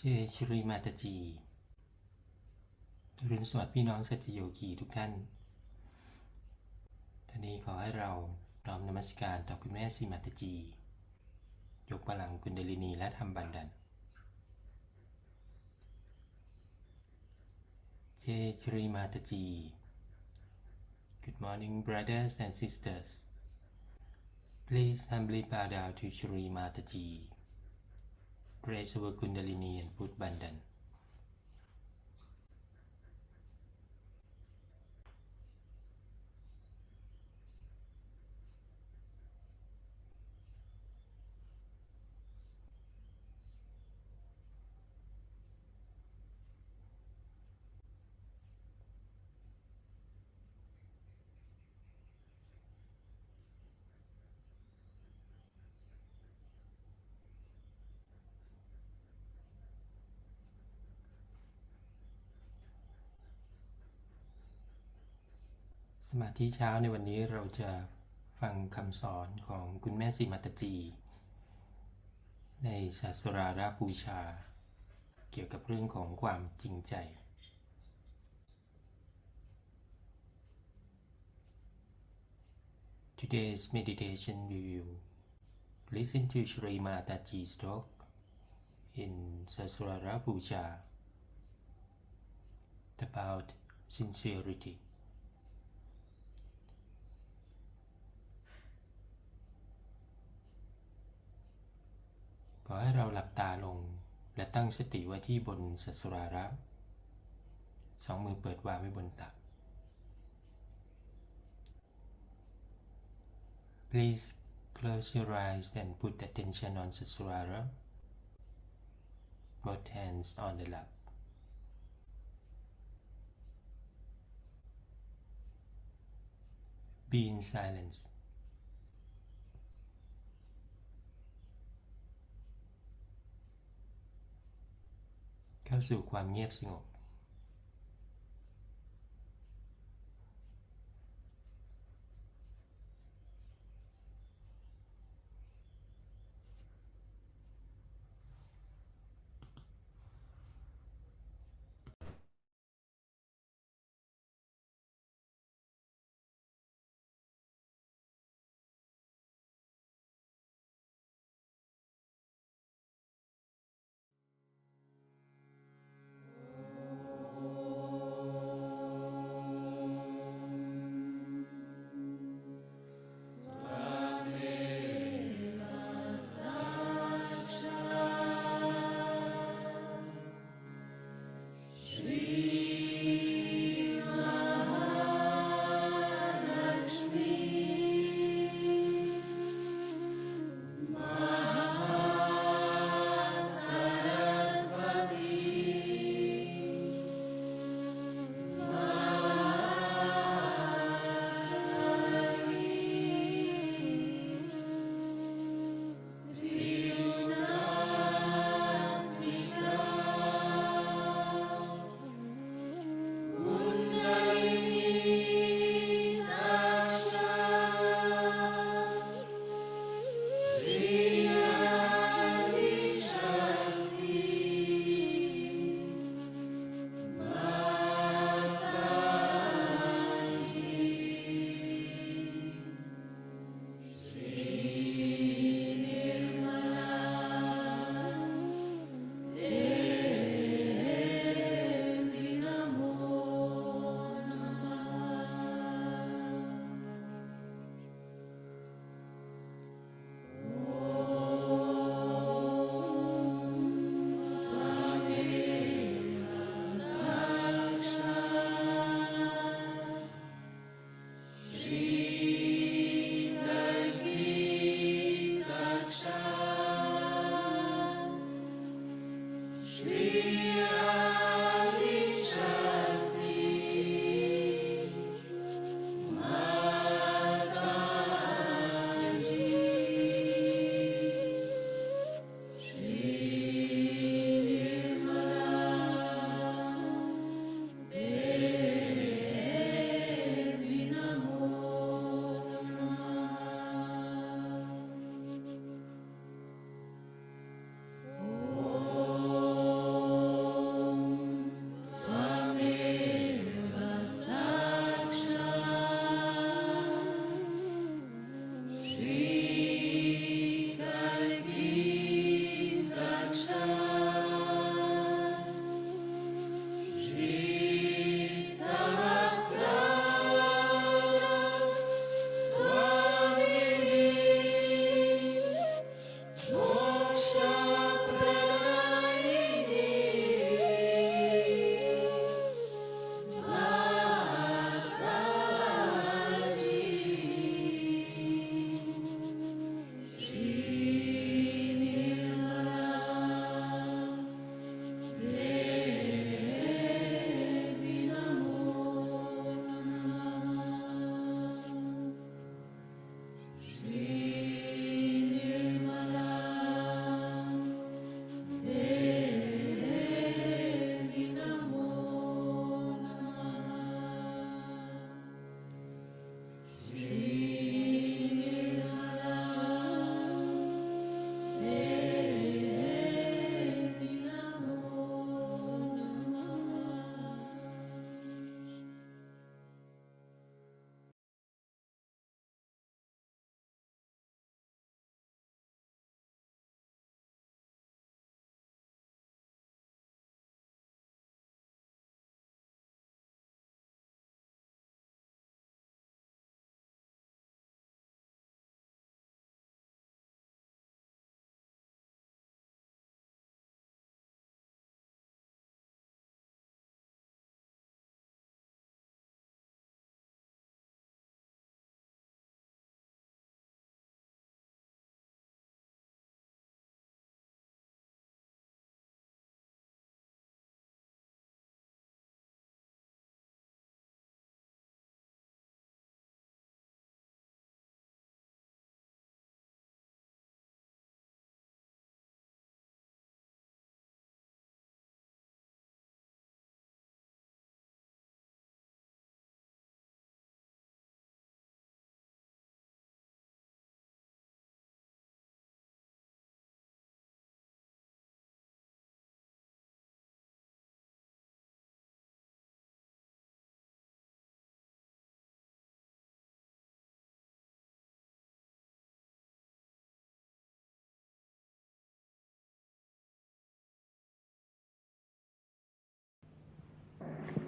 เจชรีมาตาจีรุนสวัสดิ์พี่น้องสัจโยคีทุกท่านท่านนี้ขอให้เราน้อมนมัสการต่อคุณแม่สีมาตาจียกพลังกุณเดลินีและทำบันดันเจชรีมาตาจี Good morning brothers and sisters Please humbly bow down to Shri Mataji Raise our Kundalini and put Bandhanสมาธิเช้าในวันนี้เราจะฟังคำสอนของคุณแม่สีมาตาจีในศาสราระบูชาเกี่ยวกับเรื่องของความจริงใจ Today's meditation we will listen to Shri Mataji's talk in Sasrara Puja about sincerity. ขอให้เราหลับตาลงและตั้งสติไว้ที่บนสัสราระสองมือเปิดวางไว้บนตัก Please close your eyes and put attention on Sasrara. Both hands on the lap. Be in silence. เข้าสู่ความเงียบสงบ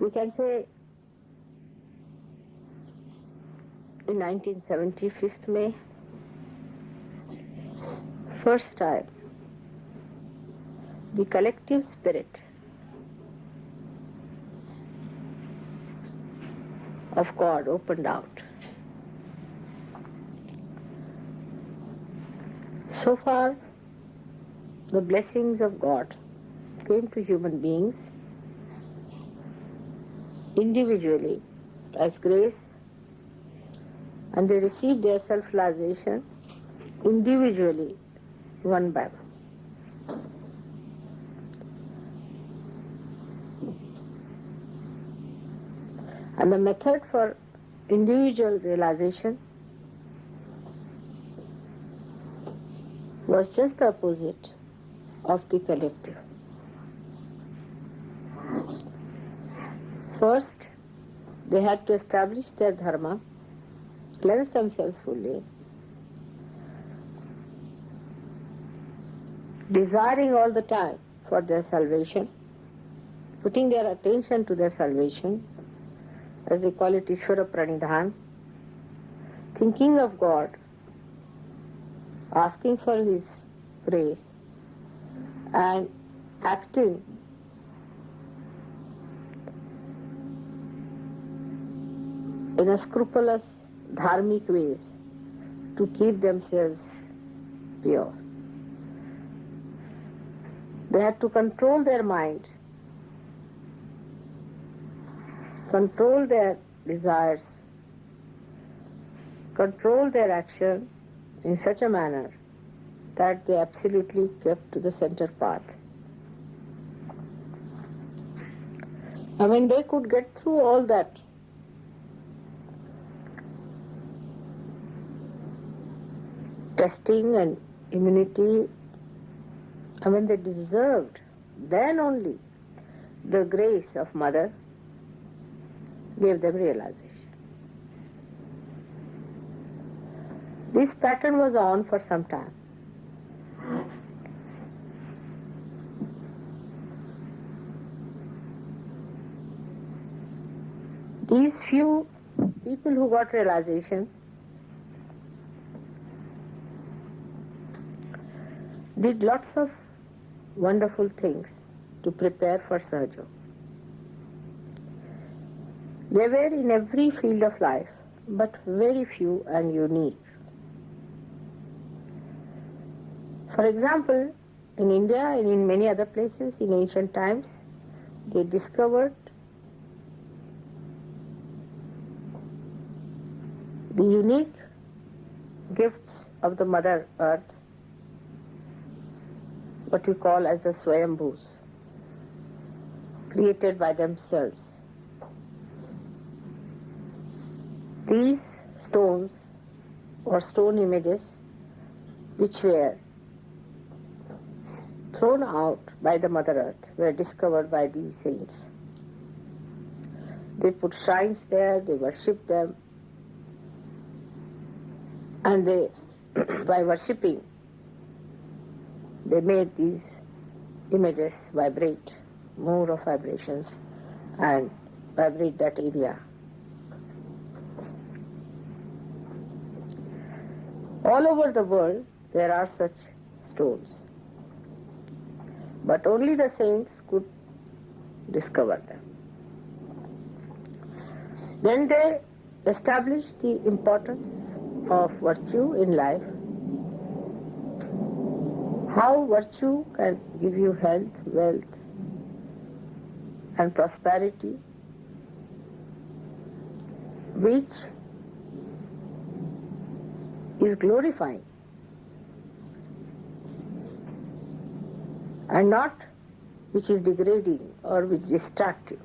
We can say in 1970, 5th May, first time, the collective spirit of God opened out. So far, the blessings of God came to human beings individually as grace, and they received their self-realization individually, one by one. And the method for individual realization was just the opposite of the collective. First, they had to establish their dharma, cleanse themselves fully, desiring all the time for their salvation, putting their attention to their salvation, as they call it Ishvara Pranidhan, thinking of God, asking for His grace, and acting in a scrupulous dharmic ways to keep themselves pure. They had to control their mind, control their desires, control their action in such a manner that they absolutely kept to the center path. I mean, they could get through all that testing and immunity. I mean, they deserved then only the grace of Mother gave them realization. This pattern was on for some time. These few people who got realization did lots of wonderful things to prepare for Sahaja. They were in every field of life, but very few and unique. For example, in India and in many other places in ancient times, they discovered the unique gifts of the Mother Earth, what we call as the Swayambhus, created by themselves. These stones or stone images which were thrown out by the Mother Earth were discovered by these saints. They put shrines there, they worshipped them, and they, by worshipping, they made these images vibrate, more of vibrations, and vibrate that area. All over the world there are such stones, but only the saints could discover them. Then they established the importance of virtue in life, how virtue can give you health, wealth, and prosperity, which is glorifying and not which is degrading or which distracts you.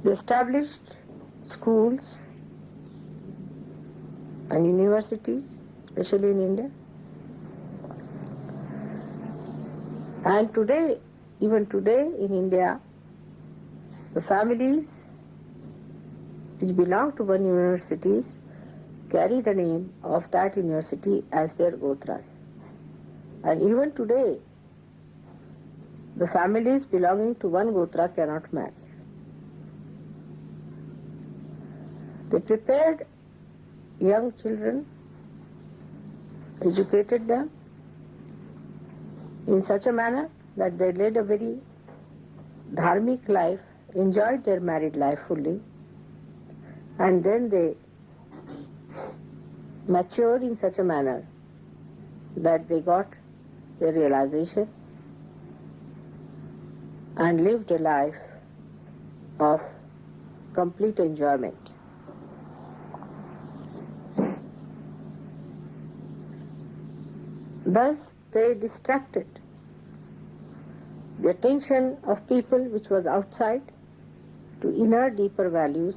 They established schools and universities, especially in India. And today, even today in India, the families which belong to one universities carry the name of that university as their gotras. And even today, the families belonging to one Gotra cannot marry. They prepared young children, educated them in such a manner that they led a very dharmic life, enjoyed their married life fully, and then they matured in such a manner that they got their realization and lived a life of complete enjoyment. Thus, they distracted the attention of people which was outside to inner, deeper values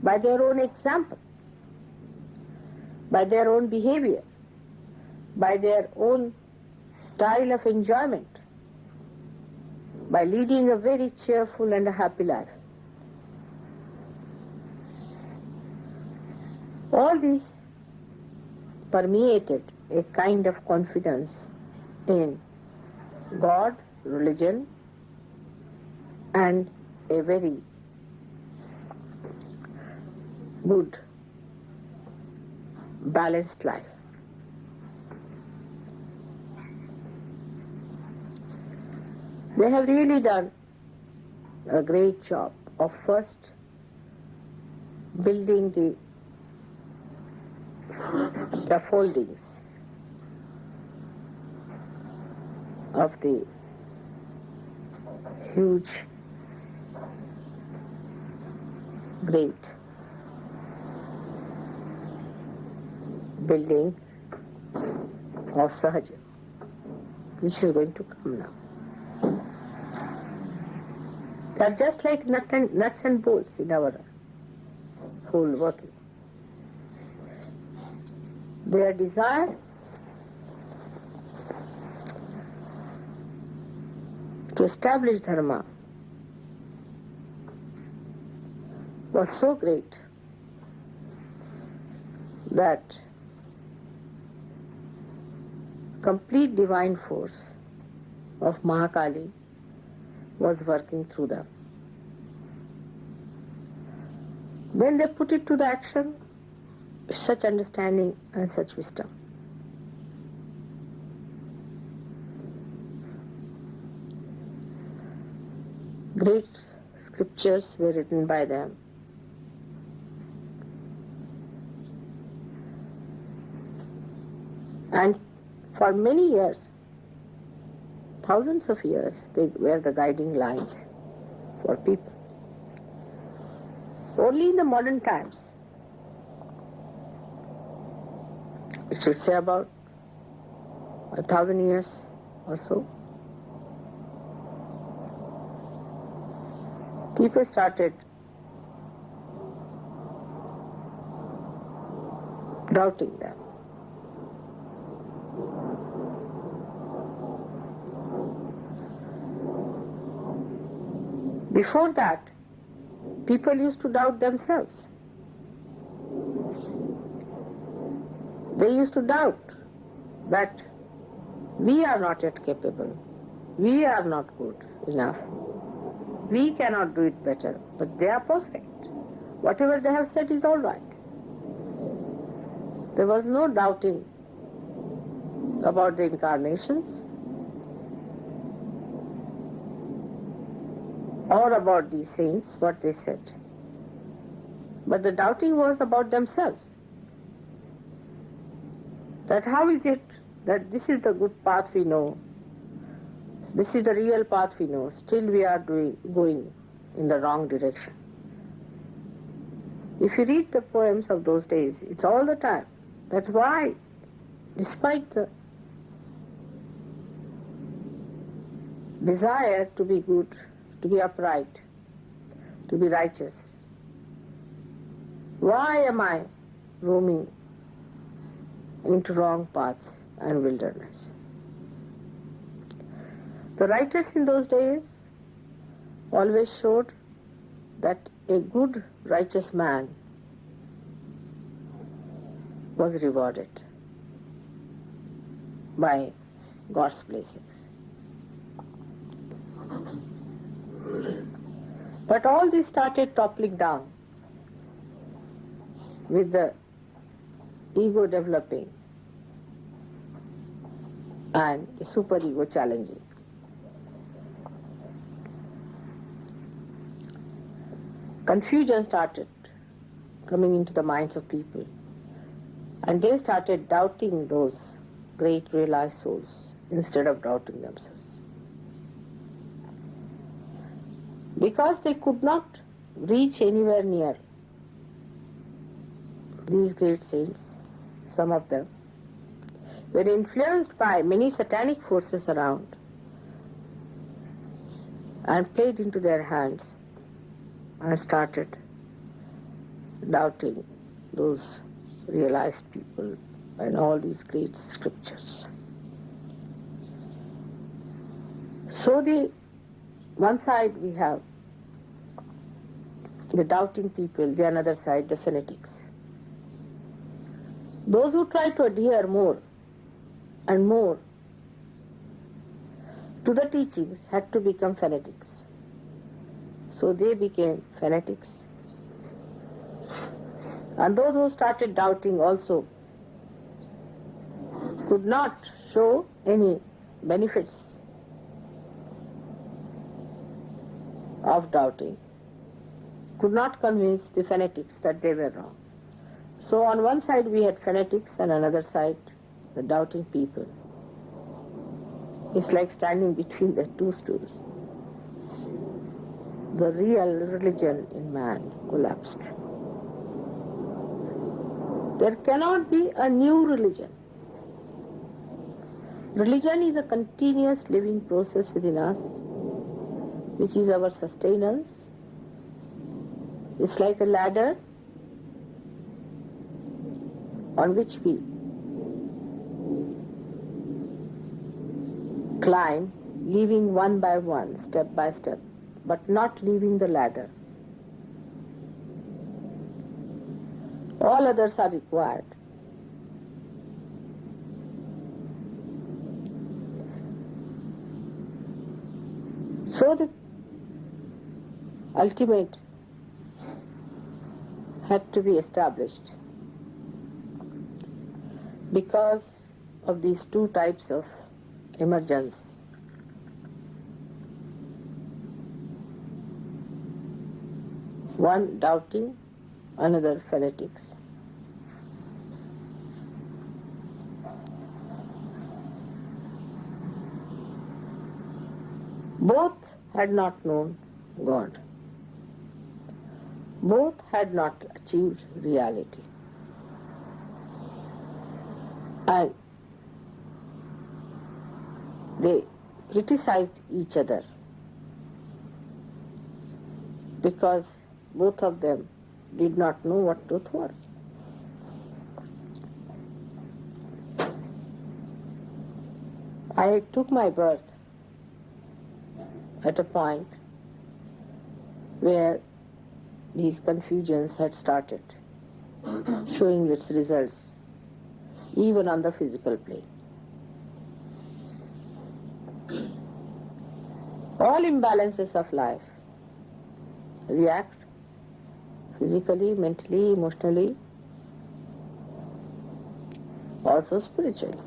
by their own example, by their own behavior, by their own style of enjoyment, by leading a very cheerful and a happy life. All this permeated a kind of confidence in God, religion, and a very good, balanced life. They have really done a great job of first building the scaffoldings of the huge, great building of Sahaja, which is going to come now. They are just like nuts and bolts in our whole working. Their desire to establish dharma was so great that complete divine force of Mahakali was working through them. Then they put it to the action with such understanding and such wisdom. Great scriptures were written by them. And for many years, thousands of years, they were the guiding lines for people. Only in the modern times, it should say about 1,000 years or so, people started doubting them. Before that, people used to doubt themselves. They used to doubt that we are not yet capable, we are not good enough, we cannot do it better, but they are perfect. Whatever they have said is all right. There was no doubting about the incarnations or about these saints, what they said. But the doubting was about themselves. That how is it that this is the good path we know, this is the real path we know, still we are going in the wrong direction. If you read the poems of those days, it's all the time. That's why, despite the desire to be good, to be upright, to be righteous, why am I roaming into wrong paths and wilderness? The writers in those days always showed that a good, righteous man was rewarded by God's blessings. But all this started toppling down with the ego developing and the superego challenging. Confusion started coming into the minds of people, and they started doubting those great realized souls instead of doubting themselves. Because they could not reach anywhere near these great saints, some of them were influenced by many satanic forces around and played into their hands and started doubting those realized people and all these great scriptures. So one side we have the doubting people, the other side the fanatics. Those who try to adhere more and more to the teachings had to become fanatics. So they became fanatics. And those who started doubting also could not show any benefits of doubting, could not convince the fanatics that they were wrong. So on one side we had fanatics and on another side the doubting people. It's like standing between the two stools. The real religion in man collapsed. There cannot be a new religion. Religion is a continuous living process within us, which is our sustenance. It's like a ladder on which we climb, leaving one by one, step by step, but not leaving the ladder. All others are required. So the ultimate had to be established because of these two types of emergence. One doubting, another fanatics. Both had not known God. Both had not achieved reality. And they criticized each other because both of them did not know what truth was. I took my birth at a point where these confusions had started showing its results even on the physical plane. All imbalances of life react physically, mentally, emotionally, also spiritually.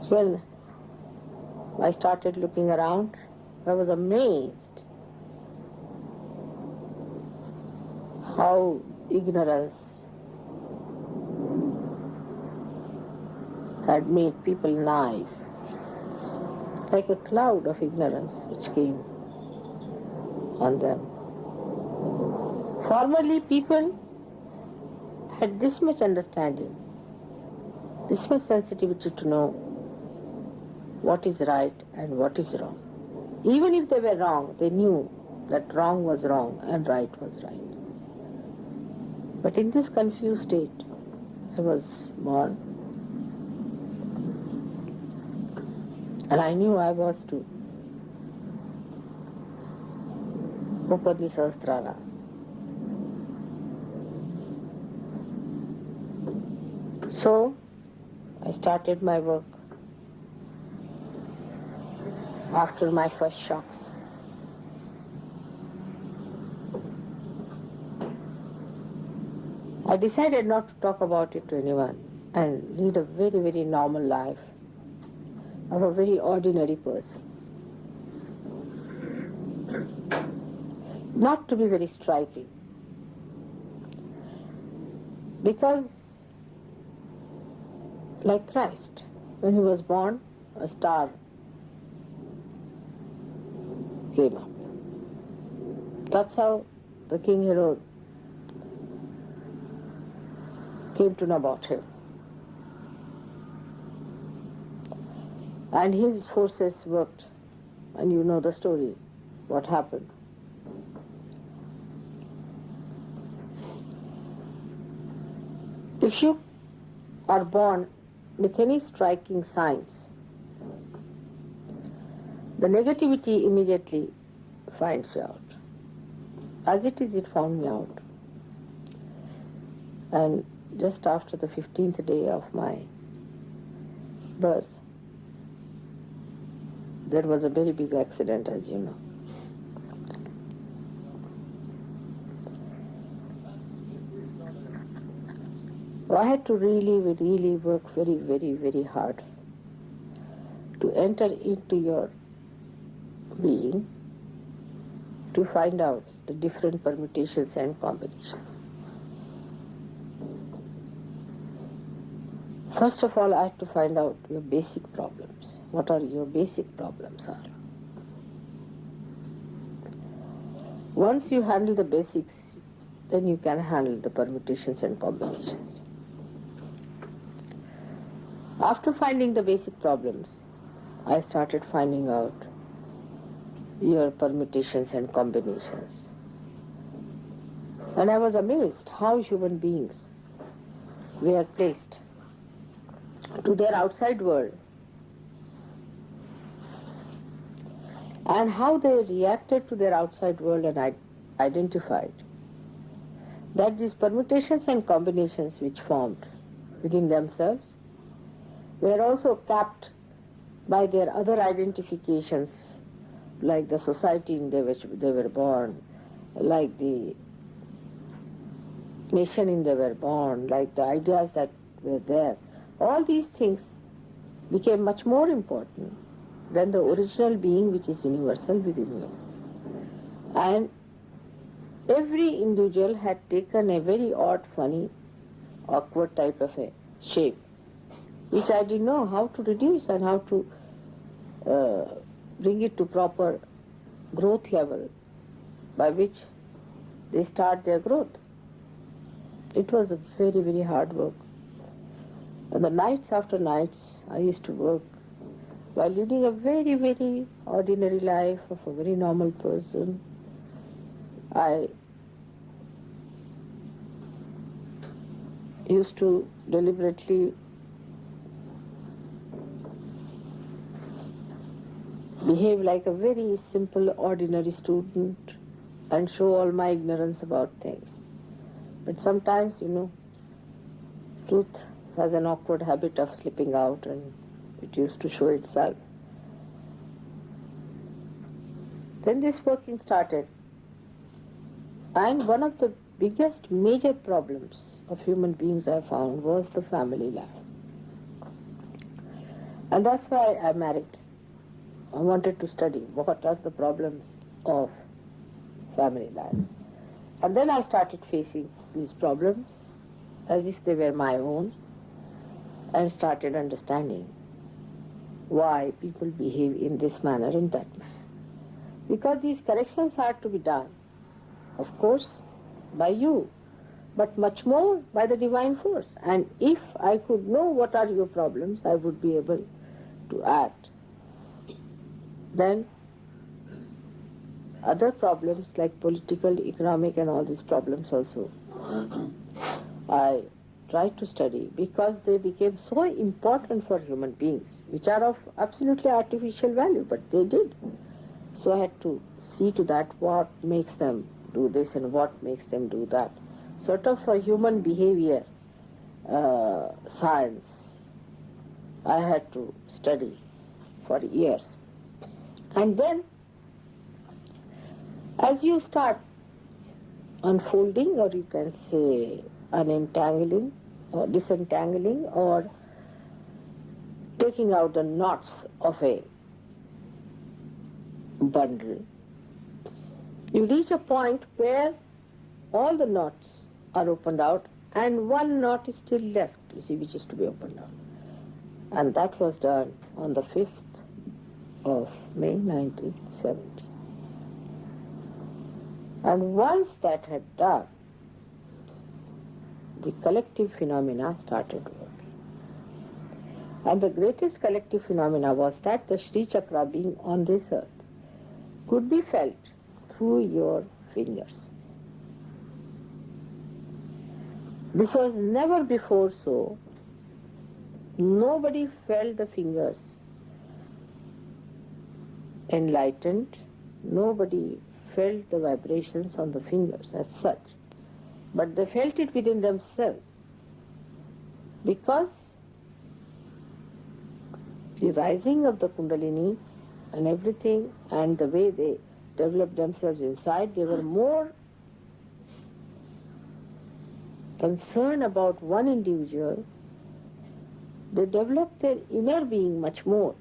When I started looking around, I was amazed how ignorance had made people naive, like a cloud of ignorance which came on them. Formerly people had this much understanding, this much sensitivity to know what is right and what is wrong. Even if they were wrong, they knew that wrong was wrong and right was right. But in this confused state, I was born, and I knew I was to open the Sahasrara. So I started my work after my first shocks. I decided not to talk about it to anyone and lead a very, very normal life of a very ordinary person. Not to be very striking. Because, like Christ, when he was born, a star came up. That's how the King Herod came to know about him. And his forces worked, and you know the story, what happened. If you are born with any striking signs, the negativity immediately finds you out. As it is, it found me out. And just after the 15th day of my birth, there was a very big accident, as you know. So I had to really work very, very, very hard to enter into your being to find out the different permutations and combinations. First of all, I had to find out your basic problems. What are your basic problems are. Once you handle the basics, then you can handle the permutations and combinations. After finding the basic problems, I started finding out your permutations and combinations. And I was amazed how human beings were placed to their outside world and how they reacted to their outside world, and I identified that these permutations and combinations which formed within themselves were also capped by their other identifications, like the society in which they were born, like the nation in they were born, like the ideas that were there. All these things became much more important than the original being which is universal within you. And every individual had taken a very odd, funny, awkward type of a shape, which I didn't know how to reduce and how to bring it to proper growth level by which they start their growth. It was a very, very hard work. And the nights after nights I used to work while leading a very, very ordinary life of a very normal person. I used to deliberately behave like a very simple, ordinary student and show all my ignorance about things. But sometimes, truth has an awkward habit of slipping out, and it used to show itself. Then this working started, and one of the biggest major problems of human beings I found was the family life. And that's why I married. I wanted to study what are the problems of family life. And then I started facing these problems as if they were my own, and started understanding why people behave in this manner and that manner. Because these corrections are to be done, of course, by you, but much more by the divine force. And if I could know what are your problems, I would be able to act. Then other problems like political, economic and all these problems also, I tried to study because they became so important for human beings, which are of absolutely artificial value, but they did. So I had to see to that what makes them do this and what makes them do that. Sort of a human behavior science I had to study for years. And then, as you start unfolding, or you can say unentangling, or disentangling, or taking out the knots of a bundle, you reach a point where all the knots are opened out and one knot is still left, you see, which is to be opened out. And that was done on the 5th of May 1970. And once that had done, the collective phenomena started working. And the greatest collective phenomena was that the Sri Chakra, being on this earth, could be felt through your fingers. This was never before so. Nobody felt the fingers enlightened. Nobody felt the vibrations on the fingers as such. But they felt it within themselves, because the rising of the Kundalini and everything, and the way they developed themselves inside, they were more concerned about one individual. They developed their inner being much more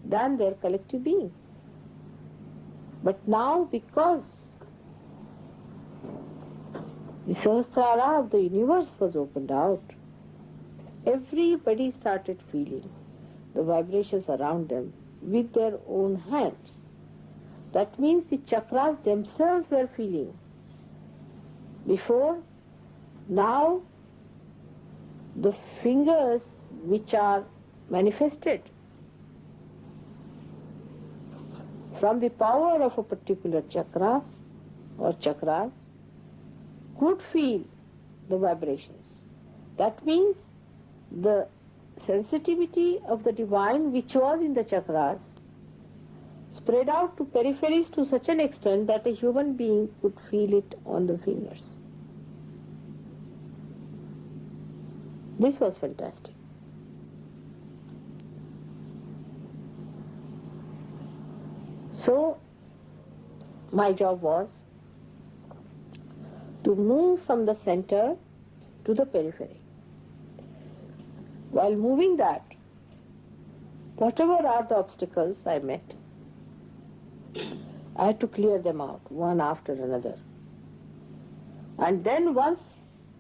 than their collective being. But now, because the Sahasrara of the universe was opened out, everybody started feeling the vibrations around them with their own hands. That means the chakras themselves were feeling. Before, now the fingers which are manifested from the power of a particular chakra or chakras could feel the vibrations. That means the sensitivity of the divine which was in the chakras spread out to peripheries to such an extent that a human being could feel it on the fingers. This was fantastic. So, my job was to move from the center to the periphery. While moving that, whatever are the obstacles I met, I had to clear them out, one after another. And then once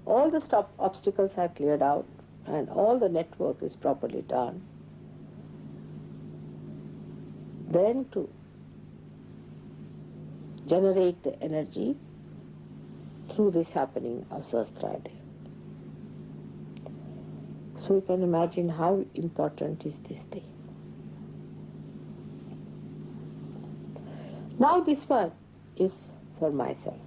all the obstacles are cleared out and all the network is properly done, then to generate the energy through this happening of Sahasrara Day. So you can imagine how important is this day. Now this one is for myself.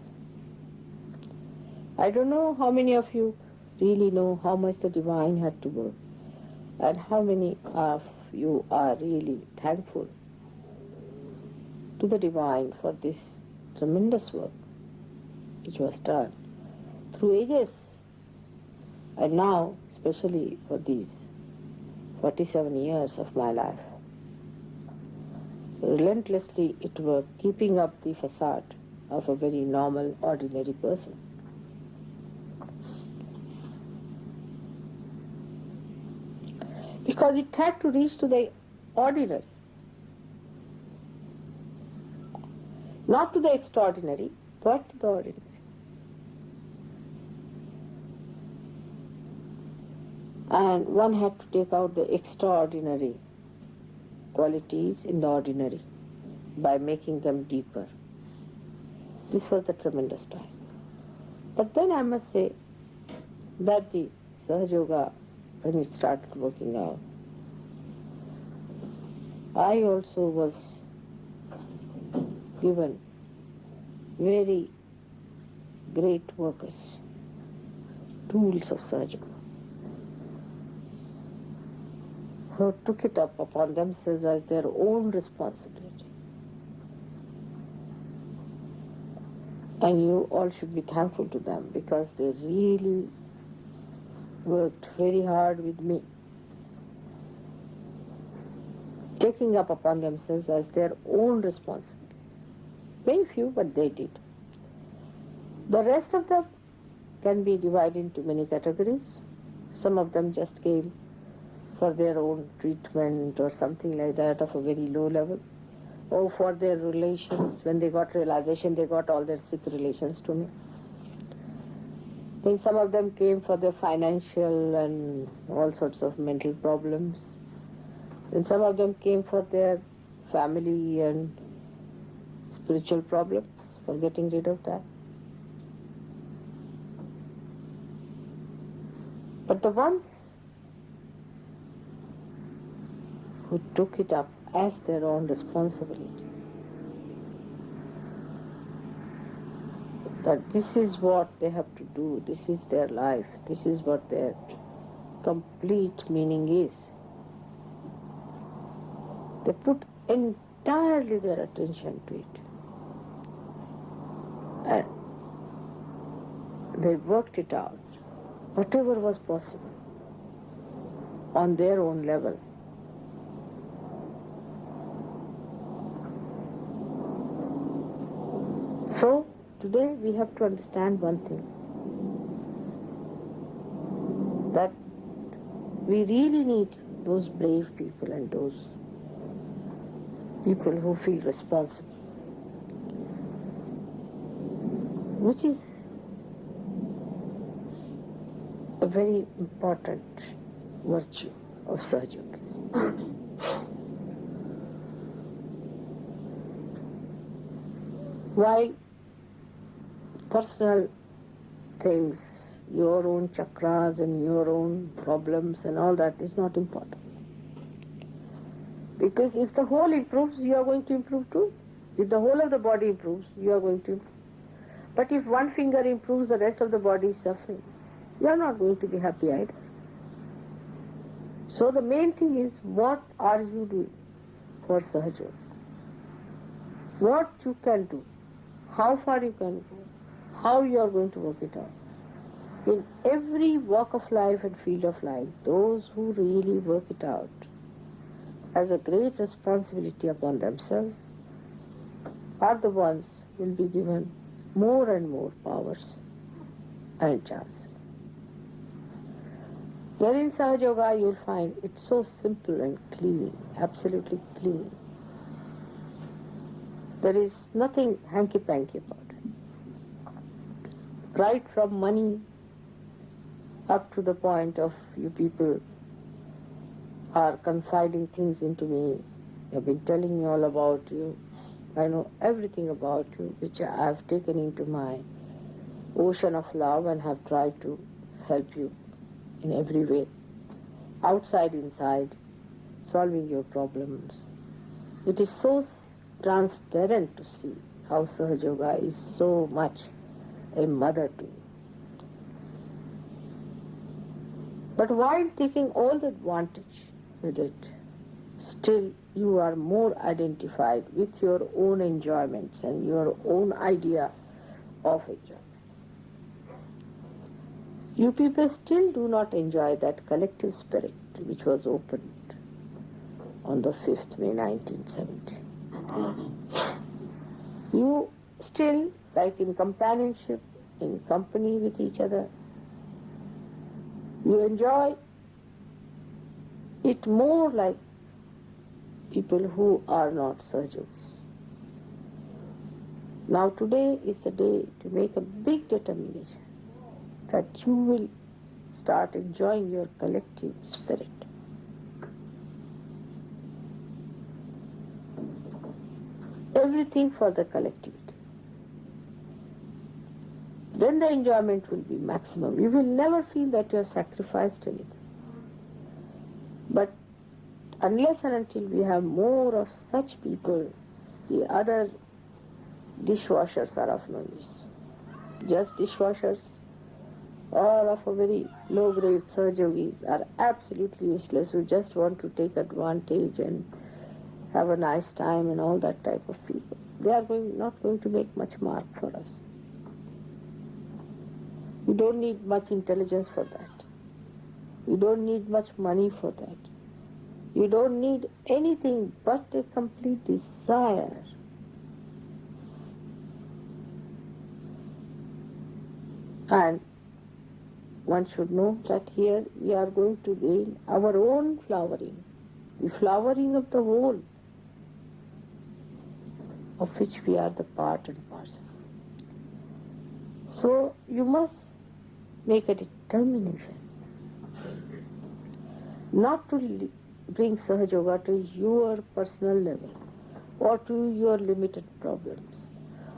I don't know how many of you really know how much the divine had to work, and how many of you are really thankful to the divine for this tremendous work which was done through ages, and now especially for these 47 years of my life. Relentlessly it worked, keeping up the facade of a very normal, ordinary person. Because it had to reach to the ordinary, not to the extraordinary, but to the ordinary. And one had to take out the extraordinary qualities in the ordinary by making them deeper. This was the tremendous task. But then I must say that the SahajaYoga, when it started working out, I also was given very great workers, tools of SahajaYoga, who took it up upon themselves as their own responsibility. And you all should be thankful to them, because they really worked very hard with me. taking up upon themselves as their own responsibility. Very few, but they did. The rest of them can be divided into many categories. Some of them just came for their own treatment or something like that of a very low level, or for their relations. When they got realization, they got all their sick relations to me. Then some of them came for their financial and all sorts of mental problems. Then some of them came for their family and spiritual problems, for getting rid of that. But the ones who took it up as their own responsibility, that this is what they have to do, this is their life, this is what their complete meaning is. They put entirely their attention to it. And they worked it out, whatever was possible, on their own level. So, today we have to understand one thing, that we really need those brave people and those people who feel responsible, which is a very important virtue of Sahaja. While personal things, your own chakras and your own problems and all that is not important. Because if the whole improves, you are going to improve too. If the whole of the body improves, you are going to improve. But if one finger improves, the rest of the body is suffering, you are not going to be happy either. So the main thing is, what are you doing for Sahaja? What you can do, how far you can go, how you are going to work it out. In every walk of life and field of life, those who really work it out as a great responsibility upon themselves are the ones who will be given more and more powers and chances. There in Sahaja Yoga you will find it's so simple and clean, absolutely clean. There is nothing hanky-panky about it. Right from money up to the point of you people are confiding things into me. I've been telling you all about you. I know everything about you, which I have taken into my ocean of love and have tried to help you in every way, outside, inside, solving your problems. It is so transparent to see how Sahaja Yoga is so much a mother to you. But while taking all the advantage with it, still you are more identified with your own enjoyments and your own idea of enjoyment. You people still do not enjoy that collective spirit which was opened on the 5th May 1970. You still, like in companionship, in company with each other, you enjoy it more like people who are not Sahajogis. Now today is the day to make a big determination that you will start enjoying your collective spirit. Everything for the collectivity. Then the enjoyment will be maximum. You will never feel that you have sacrificed anything. But unless and until we have more of such people, the other dishwashers are of no use. Just dishwashers or of a very low-grade Sahajogis are absolutely useless, who just want to take advantage and have a nice time and all that type of people. They are not going to make much mark for us. You don't need much intelligence for that. You don't need much money for that. You don't need anything but a complete desire. And one should know that here we are going to gain our own flowering, the flowering of the whole, of which we are the part and parcel. So you must make a determination not to bring Sahaja to your personal level, or to your limited problems,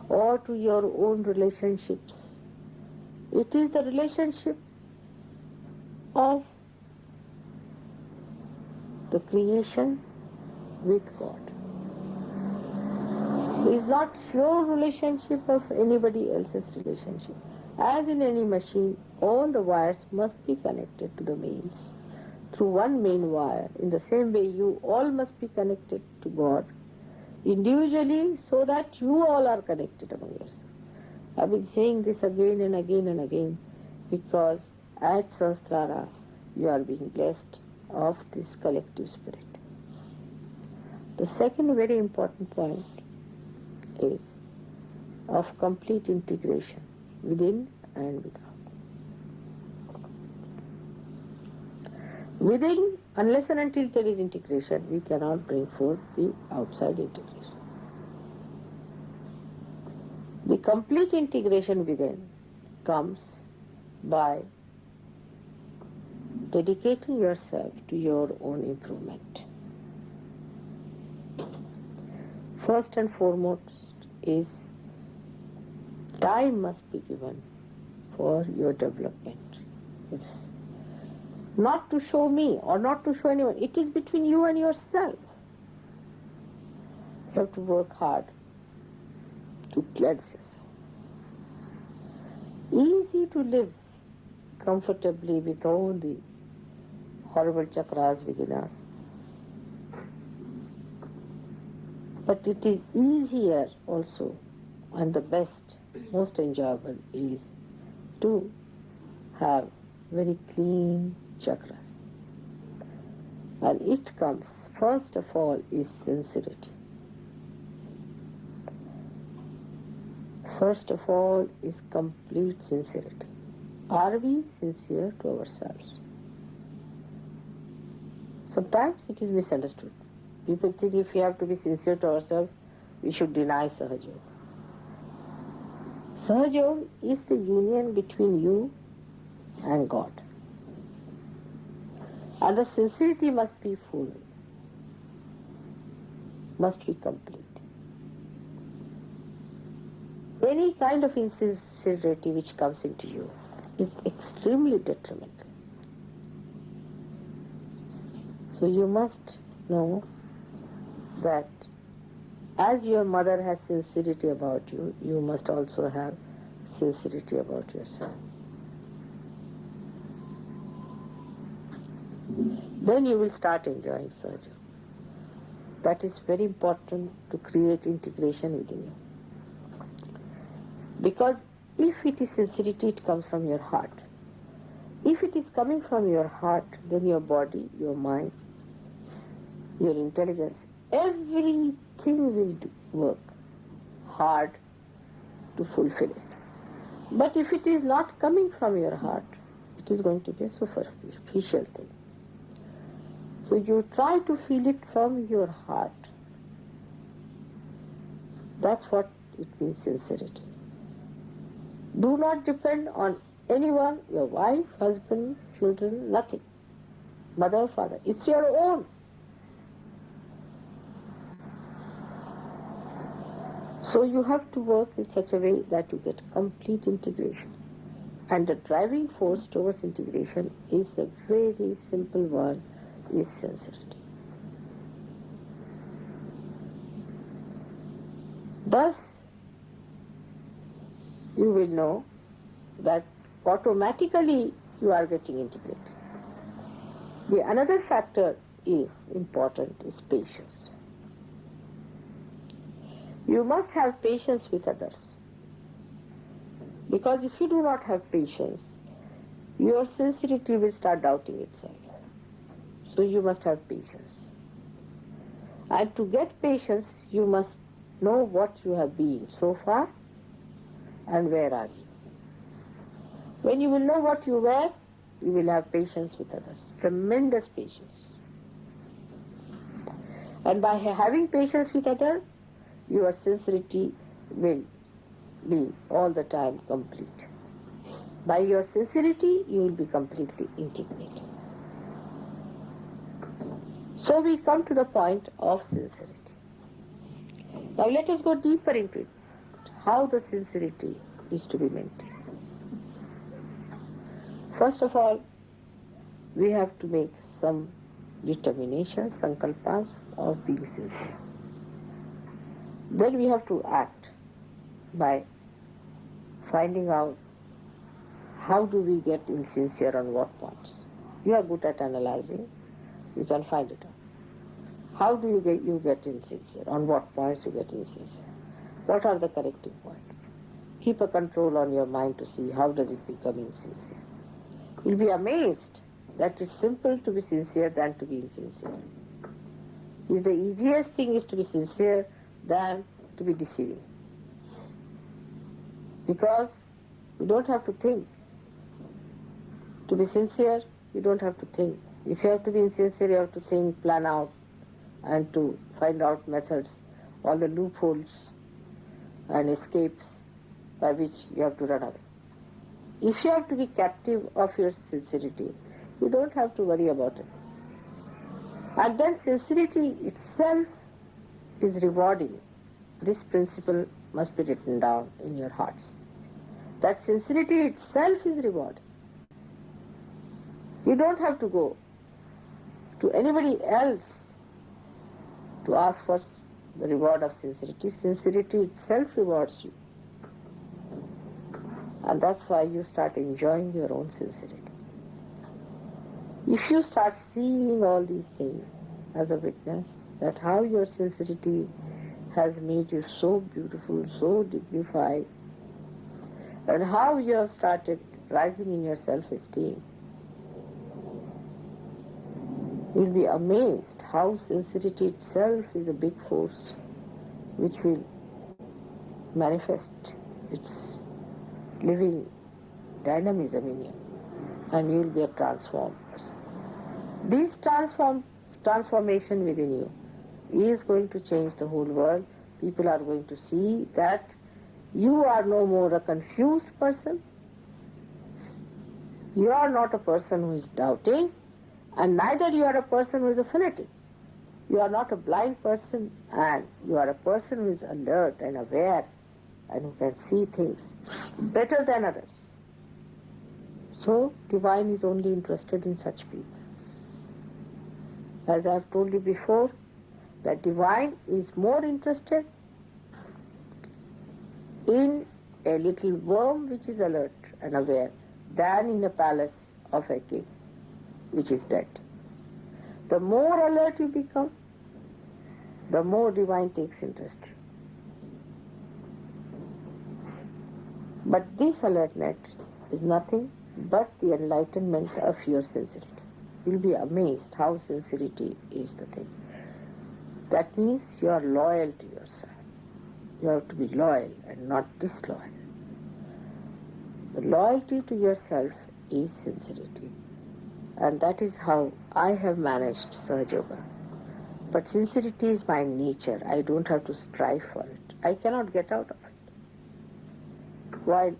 or to your own relationships. It is the relationship of the creation with God. It is not your relationship of anybody else's relationship. As in any machine, all the wires must be connected to the mains through one main wire. In the same way, you all must be connected to God individually, so that you all are connected among yourselves. I've been saying this again and again and again, because at Sahasrara you are being blessed of this collective spirit. The second very important point is of complete integration within and without. Within, unless and until there is integration, we cannot bring forth the outside integration. The complete integration within comes by dedicating yourself to your own improvement. First and foremost is time must be given for your development. Yes. Not to show me or not to show anyone. It is between you and yourself. You have to work hard to cleanse yourself. Easy to live comfortably with all the horrible chakras within us. But it is easier also, and the best, most enjoyable is to have very clean chakras. And it comes, first of all, is sincerity. First of all is complete sincerity. Are we sincere to ourselves? Sometimes it is misunderstood. People think if we have to be sincere to ourselves, we should deny Sahaja. Sahaja is the union between you and God. And the sincerity must be full, must be complete. Any kind of insincerity which comes into you is extremely detrimental. So you must know that as your mother has sincerity about you, you must also have sincerity about yourself. Then you will start enjoying Sahaja. That is very important to create integration within you. Because if it is sincerity, it comes from your heart. If it is coming from your heart, then your body, your mind, your intelligence, everything will work hard to fulfill it. But if it is not coming from your heart, it is going to be a superficial thing. So you try to feel it from your heart. That's what it means, sincerity. Do not depend on anyone, your wife, husband, children, nothing. Mother, father. It's your own. So you have to work in such a way that you get complete integration. And the driving force towards integration is a very simple one, is sincerity. Thus, you will know that automatically you are getting integrated. The another factor is important is patience. You must have patience with others. Because if you do not have patience, your sincerity will start doubting itself. So you must have patience. And to get patience, you must know what you have been so far and where are you. When you will know what you were, you will have patience with others, tremendous patience. And by having patience with others, your sincerity will be all the time complete. By your sincerity, you will be completely integrated. So we come to the point of sincerity. Now let us go deeper into it. How the sincerity is to be maintained. First of all, we have to make some determination, sankalpas of being sincere. Then we have to act by finding out how do we get insincere on what points. You are good at analyzing, you can find it out. How do you get insincere? On what points you get insincere? What are the corrective points? Keep a control on your mind to see how does it become insincere. You'll be amazed that it's simple to be sincere than to be insincere. The easiest thing is to be sincere than to be deceiving. Because you don't have to think. To be sincere, you don't have to think. If you have to be insincere, you have to think, plan out, and to find out methods, all the loopholes and escapes by which you have to run away. If you have to be captive of your sincerity, you don't have to worry about it. And then sincerity itself is rewarding. This principle must be written down in your hearts. That sincerity itself is rewarding. You don't have to go to anybody else to ask for the reward of sincerity. Sincerity itself rewards you. And that's why you start enjoying your own sincerity. If you start seeing all these things as a witness, that how your sincerity has made you so beautiful, so dignified, and how you have started rising in your self-esteem, you'll be amazed how sincerity itself is a big force which will manifest its living dynamism in you, and you'll be a transformed person. This transformation within you is going to change the whole world. People are going to see that you are no more a confused person. You are not a person who is doubting, and neither you are a person who is a fanatic. You are not a blind person, and you are a person who is alert and aware and who can see things better than others. So, divine is only interested in such people. As I have told you before, that divine is more interested in a little worm which is alert and aware than in a palace of a king which is dead. The more alert you become, the more divine takes interest. But this alertness is nothing but the enlightenment of your sincerity. You'll be amazed how sincerity is the thing. That means you are loyal to yourself. You have to be loyal and not disloyal. The loyalty to yourself is sincerity. And that is how I have managed SahajaYoga. But sincerity is my nature. I don't have to strive for it. I cannot get out of it. While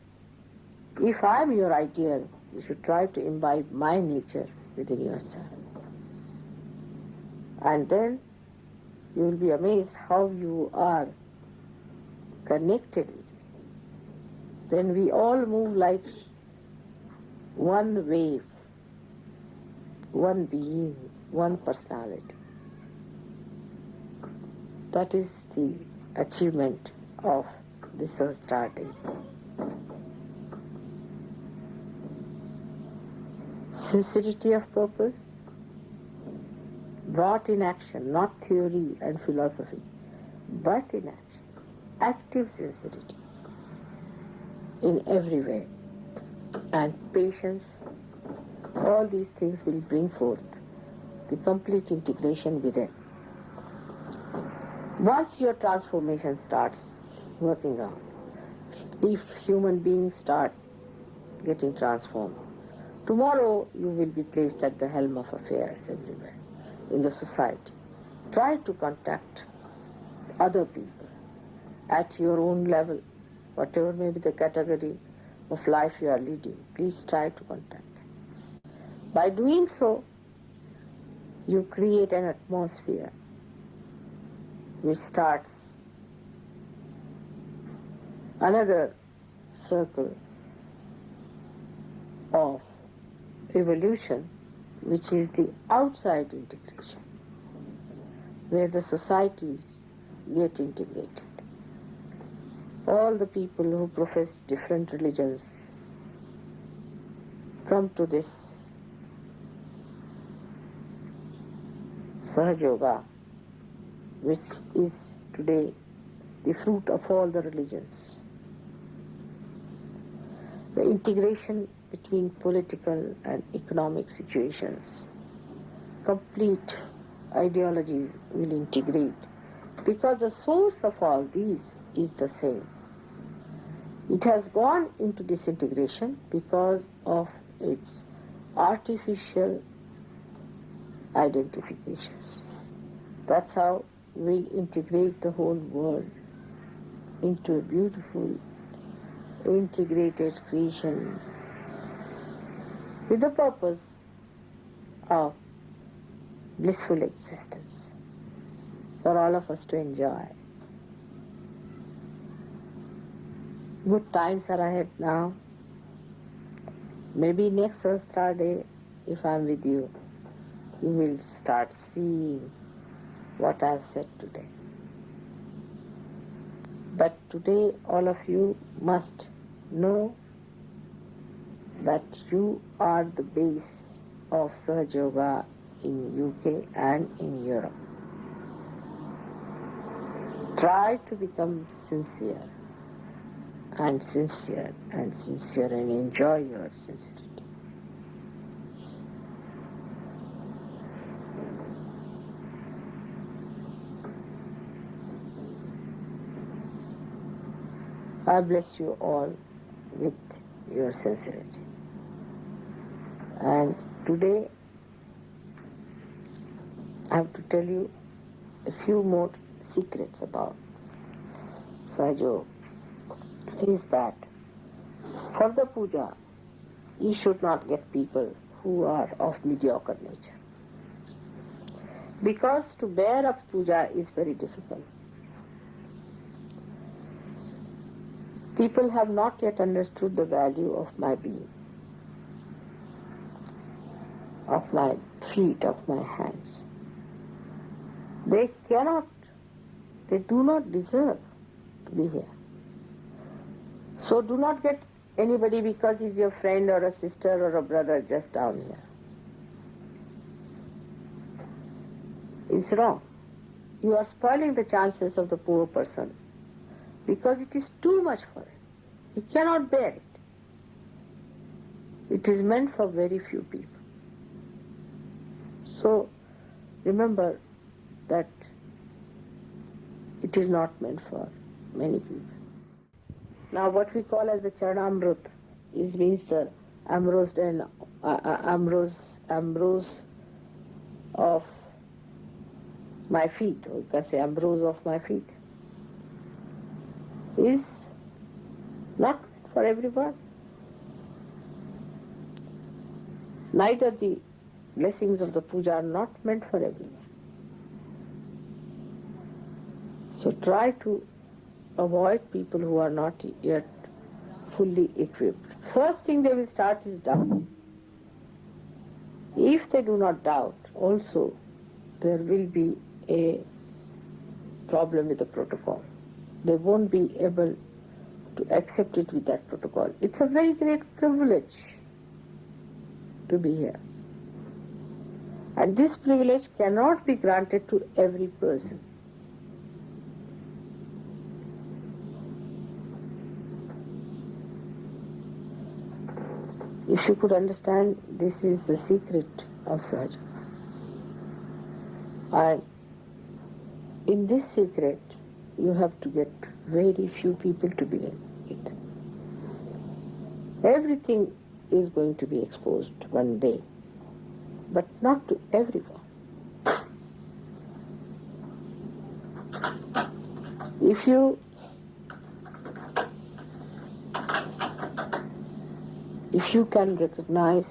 if I am your ideal, you should try to imbibe my nature within yourself. And then you will be amazed how you are connected with me. Then we all move like one wave, one being, one personality. That is the achievement of this starting. Sincerity of purpose brought in action, not theory and philosophy, but in action. Active sincerity in every way. And patience, all these things will bring forth the complete integration within. Once your transformation starts working out, if human beings start getting transformed, tomorrow you will be placed at the helm of affairs everywhere in the society. Try to contact other people at your own level, whatever may be the category of life you are leading. Please try to contact them. By doing so, you create an atmosphere which starts another circle of evolution, which is the outside integration, where the societies get integrated. All the people who profess different religions come to this SahajaYoga, which is today the fruit of all the religions. The integration between political and economic situations, complete ideologies will integrate, because the source of all these is the same. It has gone into disintegration because of its artificial identifications. That's how we integrate the whole world into a beautiful, integrated creation with the purpose of blissful existence for all of us to enjoy. Good times are ahead now. Maybe next Saturday, if I'm with you, you will start seeing what I've said today. But today all of you must know that you are the base of SahajaYoga in UK and in Europe. Try to become sincere and sincere and sincere and enjoy your sincerity. I bless you all with your sincerity. And today I have to tell you a few more secrets about SahajaYoga. Is that for the puja, you should not get people who are of mediocre nature. Because to bear up puja is very difficult. People have not yet understood the value of my being, of my feet, of my hands. They do not deserve to be here. So do not get anybody because he's your friend or a sister or a brother just down here. It's wrong. You are spoiling the chances of the poor person because it is too much for him. He cannot bear it. It is meant for very few people. So remember that it is not meant for many people. Now what we call as the Charanamrut means the ambrose of my feet, or you can say ambrose of my feet, is not for everyone. Neither the blessings of the puja are not meant for everyone. So try to avoid people who are not yet fully equipped. First thing they will start is doubt. If they do not doubt, also there will be a problem with the protocol. They won't be able to accept it with that protocol. It's a very great privilege to be here. And this privilege cannot be granted to every person. If you could understand, this is the secret of SahajaYoga. And in this secret, you have to get very few people to begin with. Everything is going to be exposed one day, but not to everyone. If you can recognize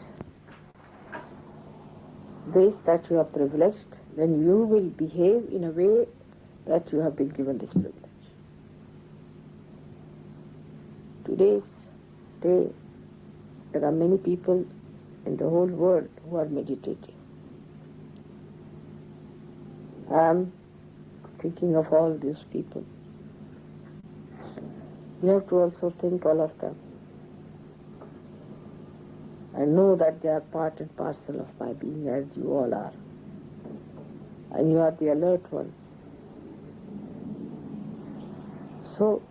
this, that you are privileged, then you will behave in a way that you have been given this privilege. Today's day, there are many people in the whole world who are meditating. I am thinking of all these people. You have to also think all of them. I know that they are part and parcel of my being, as you all are. And you are the alert ones. So,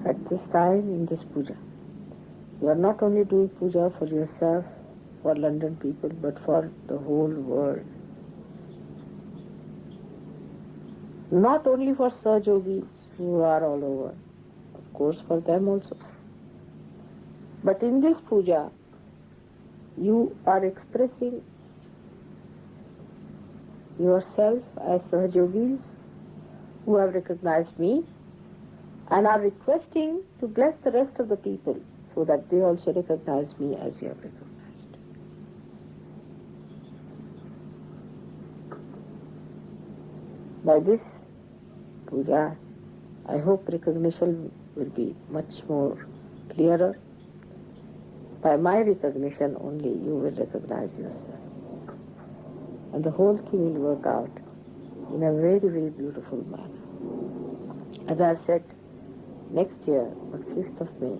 at this time in this puja, you are not only doing puja for yourself, for London people, but for the whole world. Not only for Sahajogis who are all over, of course for them also. But in this puja, you are expressing yourself as Sahajogis who have recognized me and are requesting to bless the rest of the people so that they also recognize me as you have recognized. By this puja, I hope recognition will be much more clearer. By my recognition only you will recognize yourself. And the whole thing will work out in a very, very beautiful manner. As I said, next year, on 5th of May,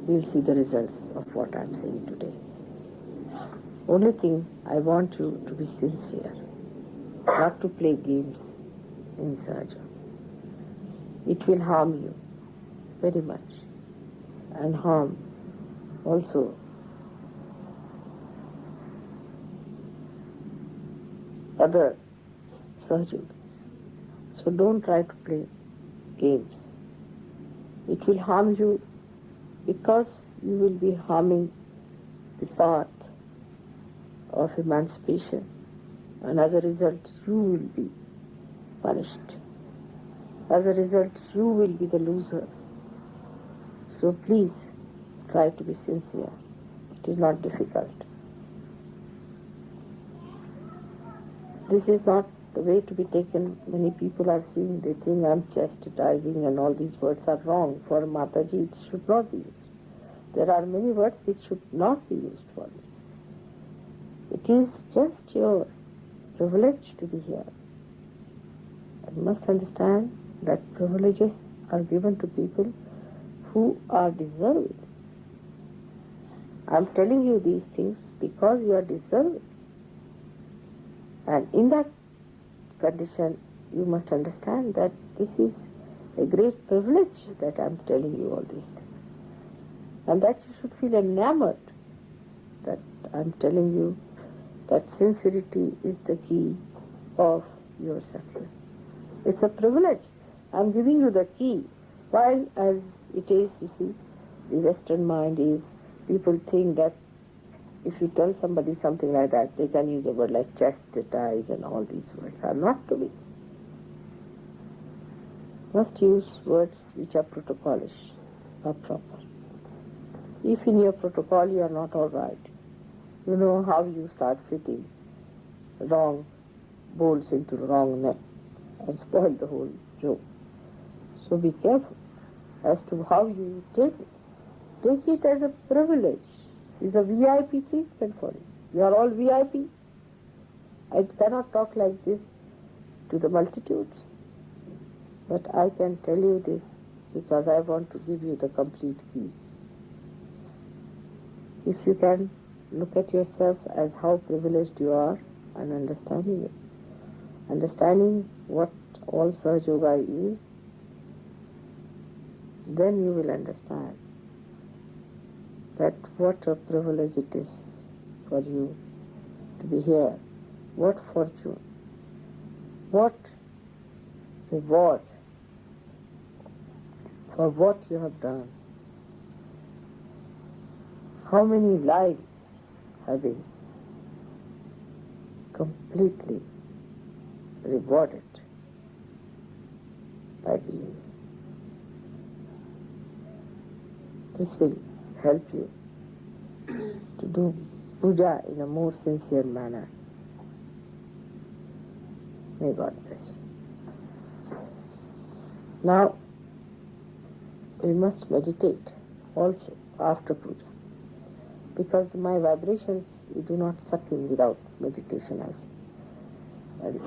we will see the results of what I am saying today. Only thing, I want you to be sincere, not to play games in Sahaja. It will harm you very much, and harm also other Sahajogis. So don't try to play games. It will harm you because you will be harming the path of emancipation, and as a result you will be punished. As a result you will be the loser. So please try to be sincere. It is not difficult. This is not the way to be taken. Many people I've seen, they think I'm chastising and all these words are wrong. For Mataji, it should not be used. There are many words which should not be used for me. It is just your privilege to be here. You must understand that privileges are given to people who are deserving. I'm telling you these things because you are deserving. And in that condition, you must understand that this is a great privilege that I'm telling you all these things. And that you should feel enamored that I'm telling you that sincerity is the key of your success. It's a privilege. I'm giving you the key. While as it is, you see, the Western mind is, people think that if you tell somebody something like that, they can use a word like chastise, and all these words are not to be. Must use words which are protocolish, or proper. If in your protocol you are not all right, you know how you start fitting wrong bolts into the wrong nut and spoil the whole joke. So be careful as to how you take it. Take it as a privilege. It's a VIP treatment for you. You are all VIPs. I cannot talk like this to the multitudes, but I can tell you this because I want to give you the complete keys. If you can look at yourself as how privileged you are and understanding it, understanding what all Sahaja is, then you will understand that what a privilege it is for you to be here, what fortune what reward for what you have done. How many lives have been completely rewarded by being. This will help you to do puja in a more sincere manner. May God bless you. Now, we must meditate also after puja, because my vibrations you do not suck in without meditation also. And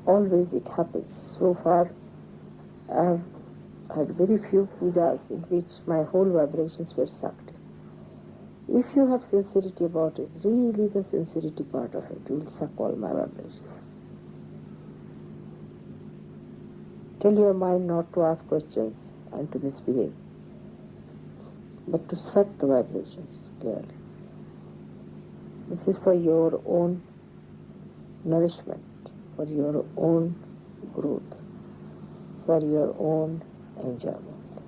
always it happens. So far I have had very few pujas in which my whole vibrations were sucked. If you have sincerity about it, really the sincerity part of it, you will suck all my vibrations. Tell your mind not to ask questions and to misbehave, but to suck the vibrations clearly. This is for your own nourishment, for your own growth, for your own enjoyment.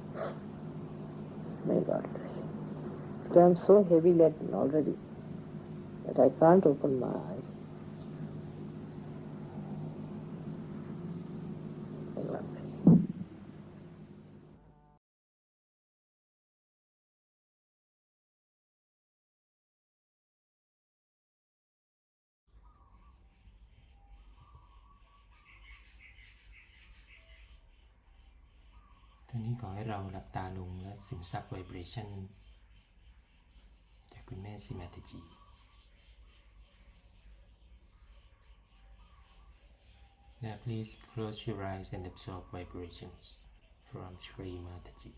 May God bless you. But I am so heavy-laden already that I can't open my eyes. May God bless you.ตอนนี้ขอให้เราหลับตาลงและซึมซับไวเบรชั่นจากคุณแม่สิมาตจี Now please close your eyes and absorb vibrations from Shri Mataji.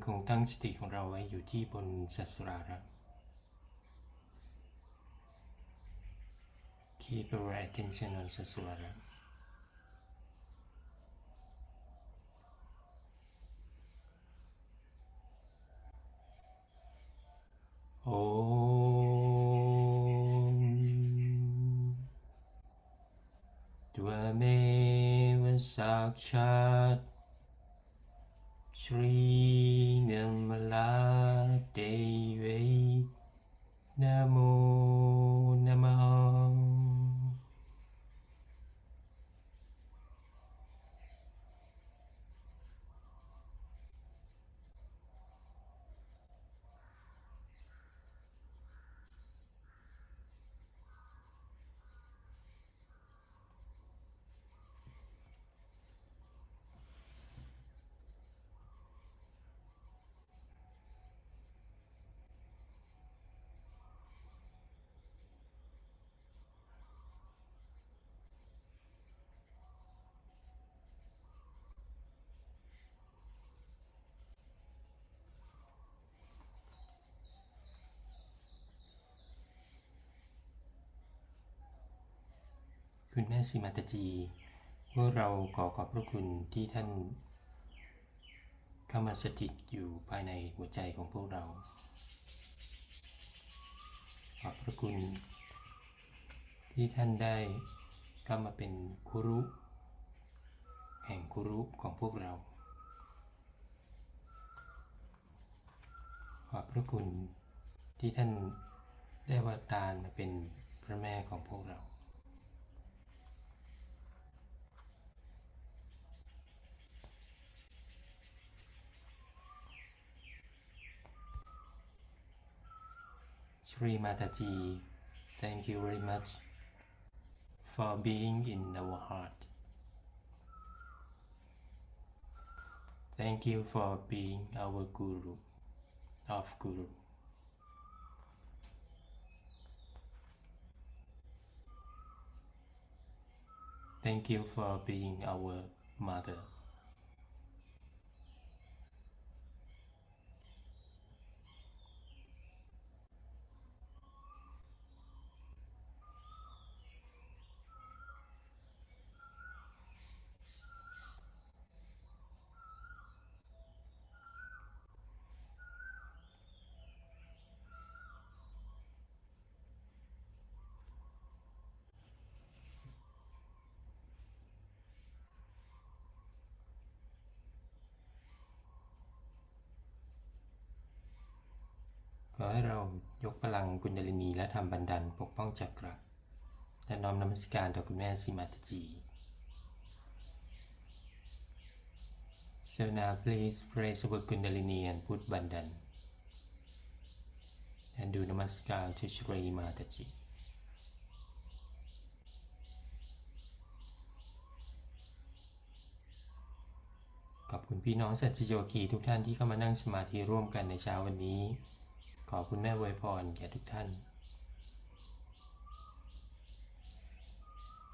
คงตั้งสติของเราไว้อยู่ที่บนสัสราระ Keep our attention on Saswara. Om Tvameva Sakshat Shri Nirmala Devi Namo Namahaคุณแม่สิมาตจีพวกเราขอขอบพระคุณที่ท่านเข้ามาสถิตอยู่ภายในหัวใจของพวกเราขอบพระคุณที่ท่านได้เข้ามาเป็นครุแห่งครุของพวกเราขอบพระคุณที่ท่านได้อวตารมาเป็นพระแม่ของพวกเราShri Mataji, thank you very much for being in our heart. Thank you for being our Guru of Guru. Thank you for being our mother.ขอให้เรายกพลังกุณดาลินีและทำบันดาลปกป้องจักระและน้อมนมัสการต่อคุณแม่สิมาตจี So now please praise our Kundalini and put Bandhan and do Namaskar to Shri Mataji. ขอบคุณพี่น้องสัจโยคีทุกท่านที่เข้ามานั่งสมาธิร่วมกันในเช้าวันนี้ขอคุณแม่อวยพรแก่ทุกท่าน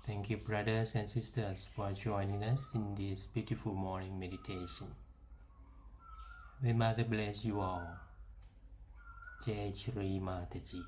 Thank you brothers and sisters for joining us in this beautiful morning meditation. May Mother bless you all. Jai Shri Mataji.